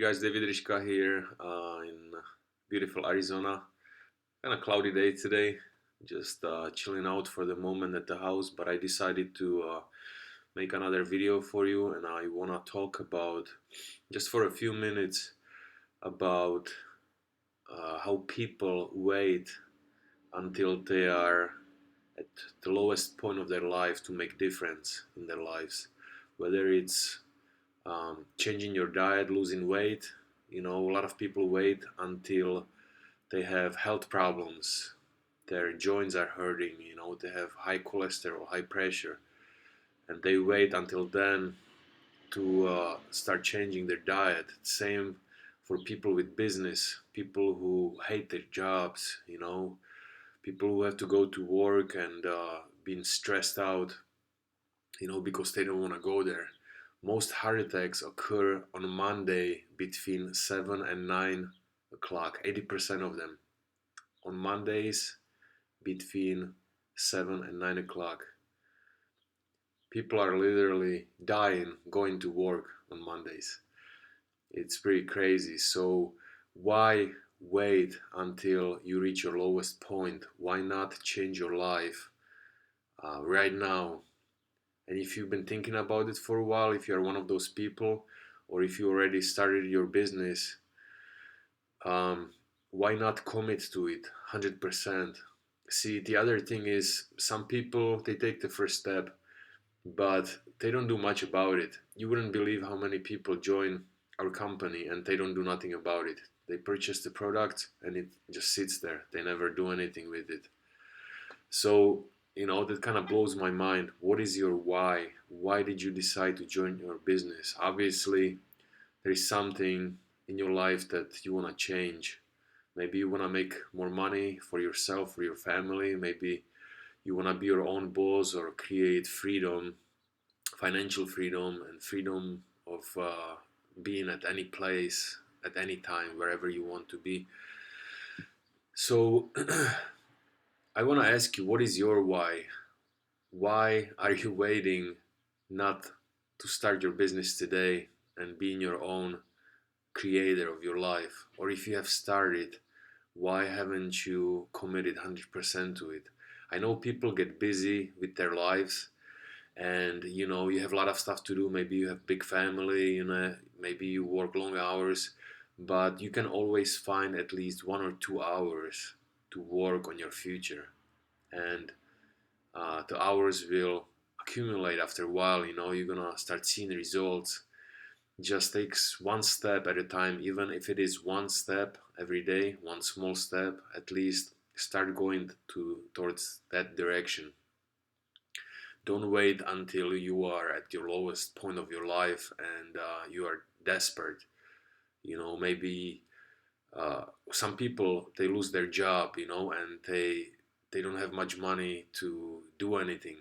Guys, David Rishka here in beautiful Arizona. Kind of cloudy day today, just chilling out for the moment at the house. But I decided to make another video for you, and I want to talk about just for a few minutes about how people wait until they are at the lowest point of their life to make difference in their lives, whether it's changing your diet, losing weight. A lot of people wait until they have health problems, their joints are hurting, they have high cholesterol, high pressure, and they wait until then to start changing their diet. Same for people with business, people who hate their jobs, people who have to go to work and being stressed out, because they don't want to go there. Most heart attacks occur on Monday between 7 and 9 o'clock, 80% of them. On Mondays between 7 and 9 o'clock. People are literally dying going to work on Mondays. It's pretty crazy. So why wait until you reach your lowest point? Why not change your life right now? And if you've been thinking about it for a while, if you're one of those people, or if you already started your business, why not commit to it 100%? See, the other thing is, some people, they take the first step, but they don't do much about it. You wouldn't believe how many people join our company and they don't do nothing about it. They purchase the product and it just sits there. They never do anything with it. So, that kind of blows my mind. What is your why? Why did you decide to join your business? Obviously, there is something in your life that you want to change. Maybe you want to make more money for yourself, for your family. Maybe you want to be your own boss or create freedom, financial freedom, and freedom of being at any place, at any time, wherever you want to be. So I want to ask you, what is your why? Why are you waiting not to start your business today and being your own creator of your life? Or if you have started, why haven't you committed 100% to it? I know people get busy with their lives, and you have a lot of stuff to do. Maybe you have big family, maybe you work long hours, but you can always find at least 1 or 2 hours to work on your future. And the hours will accumulate after a while. You're gonna start seeing results. Just takes one step at a time. Even if it is one step every day, one small step, at least start going towards that direction. Don't wait until you are at your lowest point of your life and you are desperate. Maybe some people, they lose their job, and they don't have much money to do anything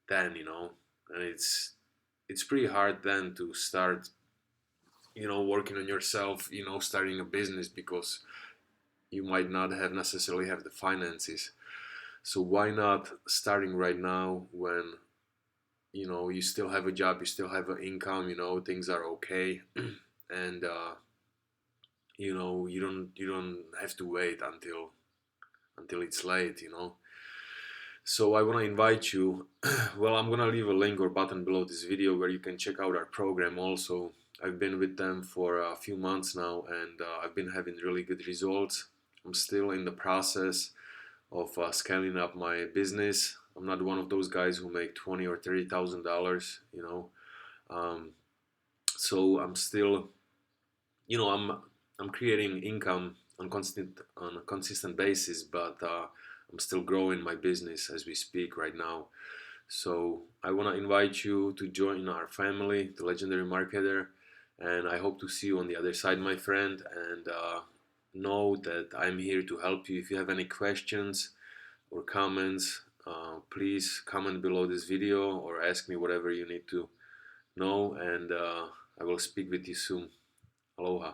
then, and it's pretty hard then to start, working on yourself, starting a business, because you might not have necessarily have the finances. So why not starting right now when you still have a job, you still have an income, things are okay, and you don't have to wait until it's late. So I want to invite you. Well, I'm gonna leave a link or button below this video where you can check out our program. Also, I've been with them for a few months now, and I've been having really good results. I'm still in the process of scaling up my business. I'm not one of those guys who make $20,000 or $30,000. Um, so I'm still, I'm creating income on a consistent basis, but I'm still growing my business as we speak right now. So I want to invite you to join our family, the Legendary Marketer, and I hope to see you on the other side, my friend. And know that I'm here to help you. If you have any questions or comments, please comment below this video or ask me whatever you need to know, and I will speak with you soon. Aloha.